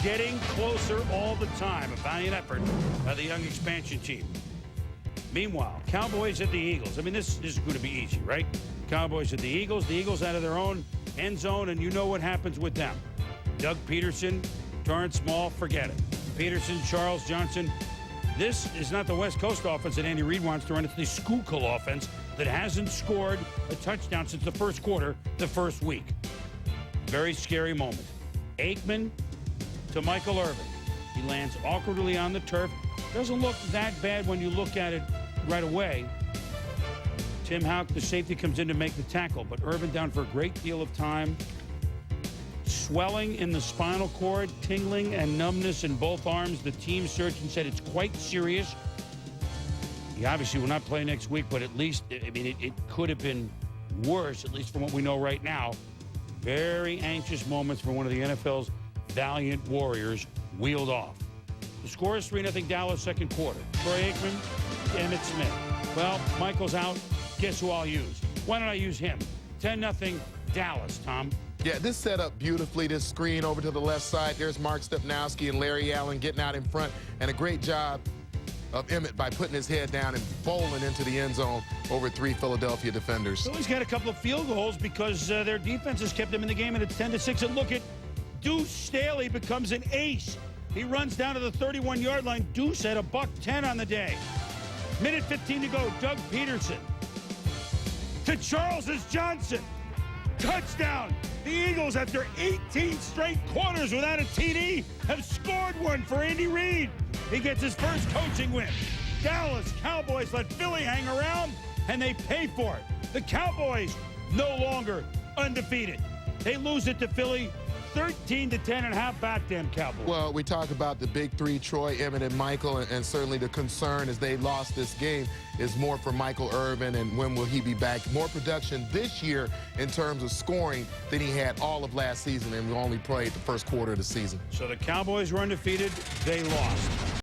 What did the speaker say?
getting closer all the time. A valiant effort by the young expansion team. Meanwhile, Cowboys at the Eagles. I mean, this is going to be easy, right? Cowboys at the Eagles out of their own end zone, and you know what happens with them. Doug Peterson, Torrance Small, forget it. Peterson, Charles Johnson. This is not the West Coast offense that Andy Reid wants to run. It's the Schuylkill offense that hasn't scored a touchdown since the first quarter, the first week. Very scary moment. Aikman to Michael Irvin. He lands awkwardly on the turf. Doesn't look that bad when you look at it right away. Tim Houck, the safety, comes in to make the tackle, but Irvin down for a great deal of time. Swelling in the spinal cord, tingling and numbness in both arms. The team surgeon said it's quite serious. He obviously will not play next week, but at least, I mean, it could have been worse, at least from what we know right now. Very anxious moments for one of the NFL's valiant warriors wheeled off. The score is 3-0 Dallas, second quarter. Troy Aikman, Emmitt Smith. Well, Michael's out. Guess who I'll use? Why don't I use him? 10-0 Dallas, Tom. Yeah, this set up beautifully. This screen over to the left side. There's Mark Stepnowski and Larry Allen getting out in front. And a great job of Emmitt by putting his head down and bowling into the end zone over 3 Philadelphia defenders. So he's got a couple of field goals because their defense has kept them in the game, and it's 10-6. And look at Deuce Staley becomes an ace. He runs down to the 31-yard line. Deuce had $110 on the day. Minute 15 to go. Doug Peterson to Charles Johnson. Touchdown. The Eagles, after 18 straight quarters without a TD, have scored one for Andy Reid. He gets his first coaching win. Dallas Cowboys let Philly hang around, and they pay for it. The Cowboys no longer undefeated. They lose it to Philly 13-10.5. Back them Cowboys. Well, we talk about the big three, Troy, Emmitt, and Michael, and certainly the concern as they lost this game is more for Michael Irvin, and when will he be back? More production this year in terms of scoring than he had all of last season, and we only played the first quarter of the season. So the Cowboys were undefeated. They lost.